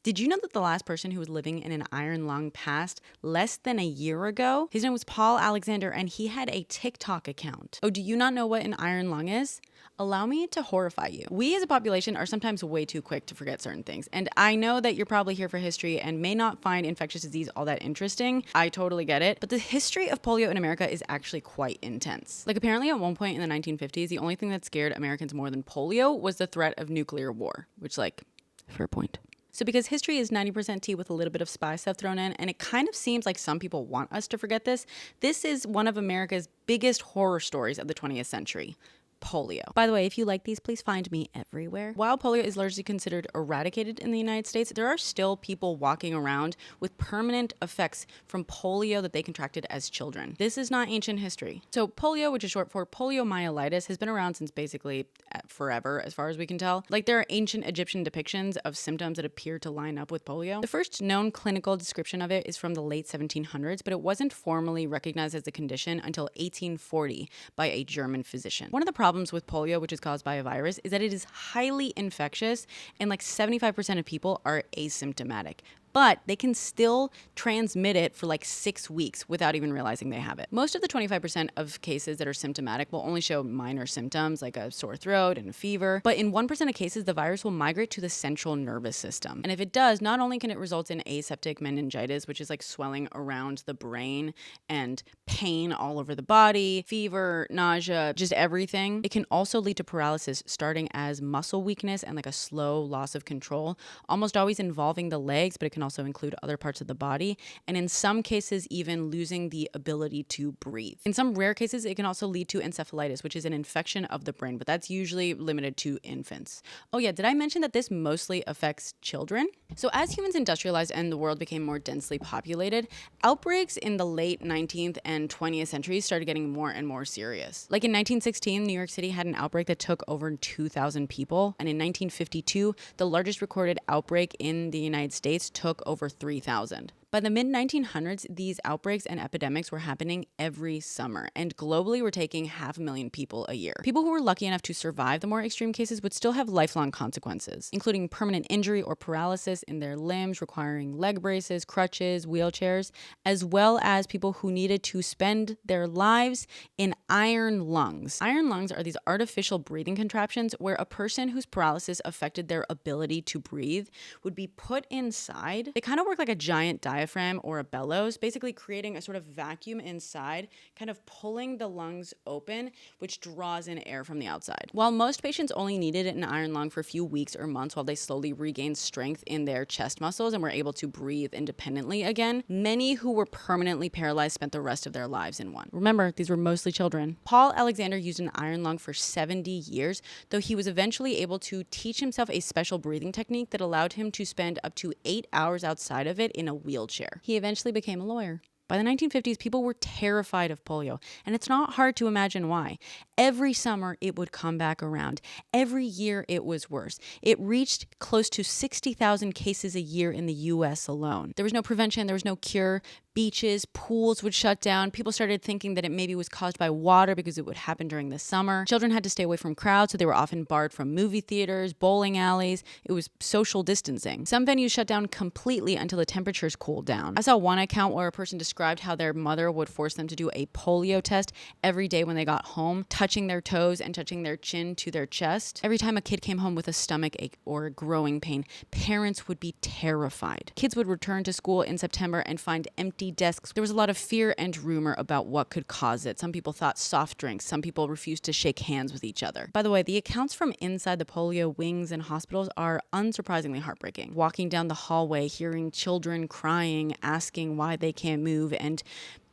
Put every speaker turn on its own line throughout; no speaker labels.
Did you know that the last person who was living in an iron lung passed less than a year ago? His name was Paul Alexander, and he had a TikTok account. Oh, do you not know what an iron lung is? Allow me to horrify you. We as a population are sometimes way too quick to forget certain things. And I know that you're probably here for history and may not find infectious disease all that interesting. I totally get it. But the history of polio in America is actually quite intense. Like apparently at one point in the 1950s, the only thing that scared Americans more than polio was the threat of nuclear war, which like, fair point. So because history is 90% tea with a little bit of spy stuff thrown in, and it kind of seems like some people want us to forget this, this is one of America's biggest horror stories of the 20th century. Polio. By the way, if you like these, please find me everywhere. While polio is largely considered eradicated in the United States, there are still people walking around with permanent effects from polio that they contracted as children. This is not ancient history. So polio, which is short for poliomyelitis, has been around since basically forever, as far as we can tell. Like there are ancient Egyptian depictions of symptoms that appear to line up with polio. The first known clinical description of it is from the late 1700s, but it wasn't formally recognized as a condition until 1840 by a German physician. One of the problems with polio, which is caused by a virus, is that it is highly infectious and like 75% of people are asymptomatic. But they can still transmit it for like 6 weeks without even realizing they have it. Most of the 25% of cases that are symptomatic will only show minor symptoms like a sore throat and a fever. But in 1% of cases, the virus will migrate to the central nervous system. And if it does, not only can it result in aseptic meningitis, which is like swelling around the brain and pain all over the body, fever, nausea, just everything, it can also lead to paralysis starting as muscle weakness and like a slow loss of control, almost always involving the legs, but it can also include other parts of the body, and in some cases even losing the ability to breathe. In some rare cases, it can also lead to encephalitis, which is an infection of the brain, but that's usually limited to infants. Oh yeah, did I mention that this mostly affects children? So as humans industrialized and the world became more densely populated, outbreaks in the late 19th and 20th centuries started getting more and more serious. Like in 1916, New York City had an outbreak that took over 2,000 people, and in 1952, the largest recorded outbreak in the United States took over 3,000. By the mid-1900s, these outbreaks and epidemics were happening every summer, and globally were taking 500,000 people a year. People who were lucky enough to survive the more extreme cases would still have lifelong consequences, including permanent injury or paralysis in their limbs, requiring leg braces, crutches, wheelchairs, as well as people who needed to spend their lives in iron lungs. Iron lungs are these artificial breathing contraptions where a person whose paralysis affected their ability to breathe would be put inside. They kind of work like a giant diaphragm or a bellows, basically creating a sort of vacuum inside, kind of pulling the lungs open, which draws in air from the outside. While most patients only needed an iron lung for a few weeks or months while they slowly regained strength in their chest muscles and were able to breathe independently again, many who were permanently paralyzed spent the rest of their lives in one. Remember, these were mostly children. Paul Alexander used an iron lung for 70 years, though he was eventually able to teach himself a special breathing technique that allowed him to spend up to 8 hours outside of it in a wheelchair. He eventually became a lawyer. By the 1950s, people were terrified of polio, and it's not hard to imagine why. Every summer, it would come back around. Every year, it was worse. It reached close to 60,000 cases a year in the U.S. alone. There was no prevention. There was no cure. Beaches, pools would shut down. People started thinking that it maybe was caused by water because it would happen during the summer. Children had to stay away from crowds, so they were often barred from movie theaters, bowling alleys. It was social distancing. Some venues shut down completely until the temperatures cooled down. I saw one account where a person described how their mother would force them to do a polio test every day when they got home, touching their toes and touching their chin to their chest. Every time a kid came home with a stomach ache or a growing pain, parents would be terrified. Kids would return to school in September and find empty desks. There was a lot of fear and rumor about what could cause it. Some people thought soft drinks. Some people refused to shake hands with each other. By the way, the accounts from inside the polio wings and hospitals are unsurprisingly heartbreaking. Walking down the hallway, hearing children crying, asking why they can't move, and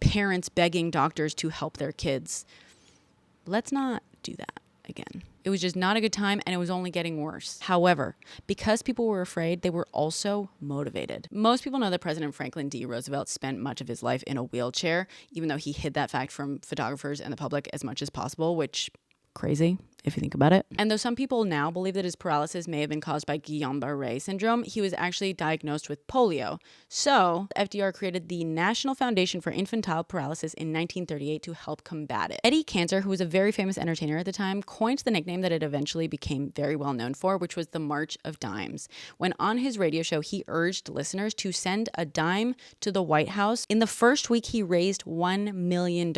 parents begging doctors to help their kids. Let's not do that again. It was just not a good time, and it was only getting worse. However, because people were afraid, they were also motivated. Most people know that President Franklin D. Roosevelt spent much of his life in a wheelchair, even though he hid that fact from photographers and the public as much as possible, which crazy. if you think about it. And though some people now believe that his paralysis may have been caused by Guillain-Barré syndrome, he was actually diagnosed with polio. So FDR created the National Foundation for Infantile Paralysis in 1938 to help combat it. Eddie Cantor, who was a very famous entertainer at the time, coined the nickname that it eventually became very well known for, which was the March of Dimes. When on his radio show, he urged listeners to send a dime to the White House. In the first week, he raised $1 million,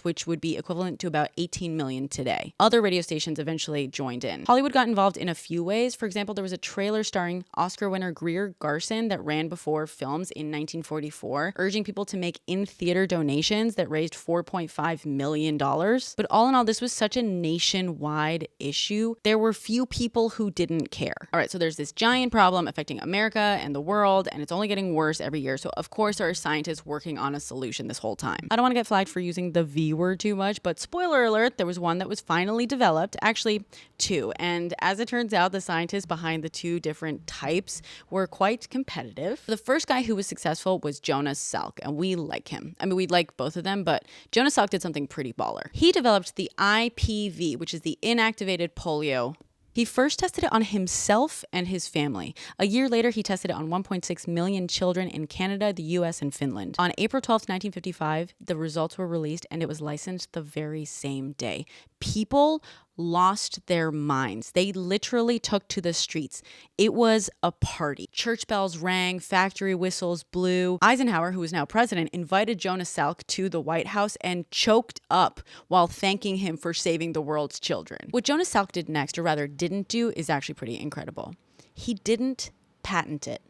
which would be equivalent to about $18 million today. Other radio stations eventually joined in. Hollywood got involved in a few ways. For example, there was a trailer starring Oscar winner Greer Garson that ran before films in 1944, urging people to make in-theater donations that raised $4.5 million. But all in all, this was such a nationwide issue. There were few people who didn't care. All right, so there's this giant problem affecting America and the world, and it's only getting worse every year. So of course, there are scientists working on a solution this whole time. I don't want to get flagged for using the V word too much, but spoiler alert, there was one that was finally developed, actually two. And as it turns out, the scientists behind the two different types were quite competitive. The first guy who was successful was Jonas Salk, and we like him. I mean, we like both of them, but Jonas Salk did something pretty baller. He developed the IPV, which is the inactivated polio. He first tested it on himself and his family. A year later, he tested it on 1.6 million children in Canada, the US, and Finland. On April 12th, 1955, the results were released and it was licensed the very same day. People lost their minds. They literally took to the streets. It was a party. Church bells rang, factory whistles blew. Eisenhower, who is now president, invited Jonas Salk to the White House and choked up while thanking him for saving the world's children. What Jonas Salk did next, or rather didn't do, is actually pretty incredible. He didn't patent it.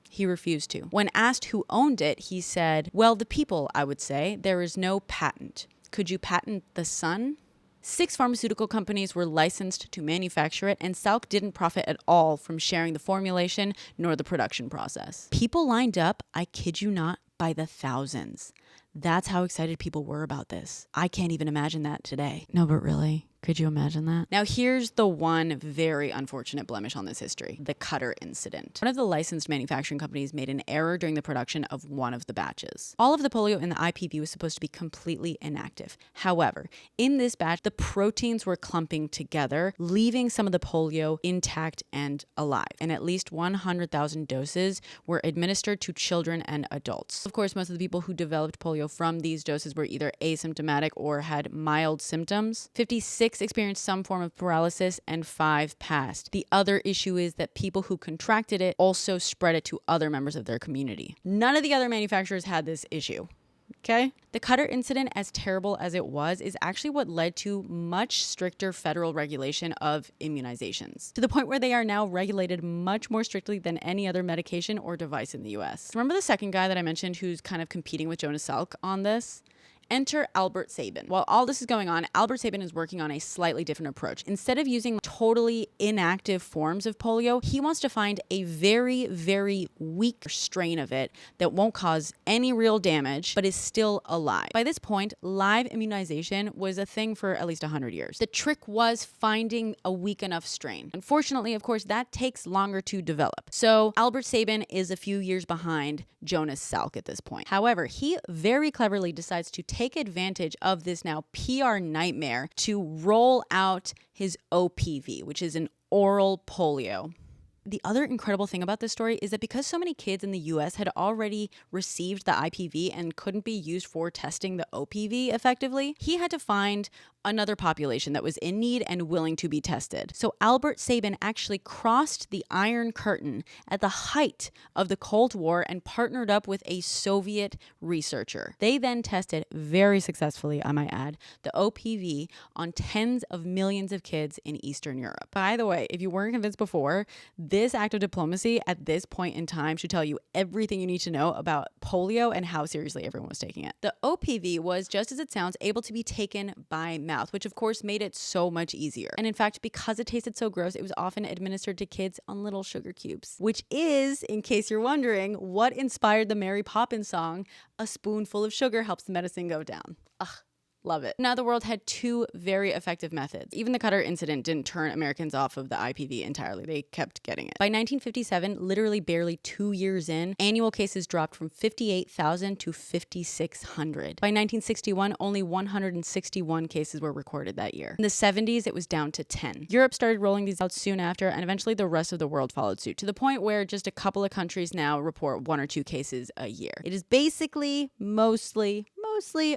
He refused to. When asked who owned it, he said, "Well, the people, I would say. There is no patent. Could you patent the sun?" 6 pharmaceutical companies were licensed to manufacture it, and Salk didn't profit at all from sharing the formulation nor the production process. People lined up, I kid you not, by the thousands. That's how excited people were about this. I can't even imagine that today. No, but really, could you imagine that? Now, here's the one very unfortunate blemish on this history, the Cutter incident. One of the licensed manufacturing companies made an error during the production of one of the batches. All of the polio in the IPV was supposed to be completely inactive. However, in this batch, the proteins were clumping together, leaving some of the polio intact and alive. And at least 100,000 doses were administered to children and adults. Of course, most of the people who developed polio from these doses were either asymptomatic or had mild symptoms. 56 experienced some form of paralysis and 5 passed. The other issue is that people who contracted it also spread it to other members of their community. None of the other manufacturers had this issue. Okay? The Cutter incident, as terrible as it was, is actually what led to much stricter federal regulation of immunizations, to the point where they are now regulated much more strictly than any other medication or device in the US. Remember the second guy that I mentioned who's kind of competing with Jonas Salk on this? Enter Albert Sabin. While all this is going on, Albert Sabin is working on a slightly different approach. Instead of using totally inactive forms of polio, he wants to find a very, very weak strain of it that won't cause any real damage, but is still alive. By this point, live immunization was a thing for at least 100 years. The trick was finding a weak enough strain. Unfortunately, of course, that takes longer to develop. So Albert Sabin is a few years behind Jonas Salk at this point. However, he very cleverly decides to take advantage of this now PR nightmare to roll out his OPV, which is an oral polio. The other incredible thing about this story is that because so many kids in the US had already received the IPV and couldn't be used for testing the OPV effectively, he had to find another population that was in need and willing to be tested. So Albert Sabin actually crossed the Iron Curtain at the height of the Cold War and partnered up with a Soviet researcher. They then tested very successfully, I might add, the OPV on tens of millions of kids in Eastern Europe. By the way, if you weren't convinced before, this act of diplomacy at this point in time should tell you everything you need to know about polio and how seriously everyone was taking it. The OPV was, just as it sounds, able to be taken by mouth, which of course made it so much easier. And in fact, because it tasted so gross, it was often administered to kids on little sugar cubes, which is, in case you're wondering, what inspired the Mary Poppins song, "A spoonful of sugar helps the medicine go down." Ugh. Love it. Now, the world had two very effective methods. Even the Qatar incident didn't turn Americans off of the IPV entirely. They kept getting it. By 1957, literally barely 2 years in, annual cases dropped from 58,000 to 5,600. By 1961, only 161 cases were recorded that year. In the 70s, it was down to 10. Europe started rolling these out soon after, and eventually the rest of the world followed suit, to the point where just a couple of countries now report 1 or 2 cases a year. It is basically mostly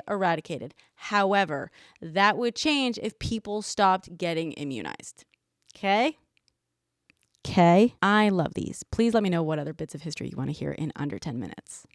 eradicated. However, that would change if people stopped getting immunized. Okay? I love these. Please let me know what other bits of history you want to hear in under 10 minutes.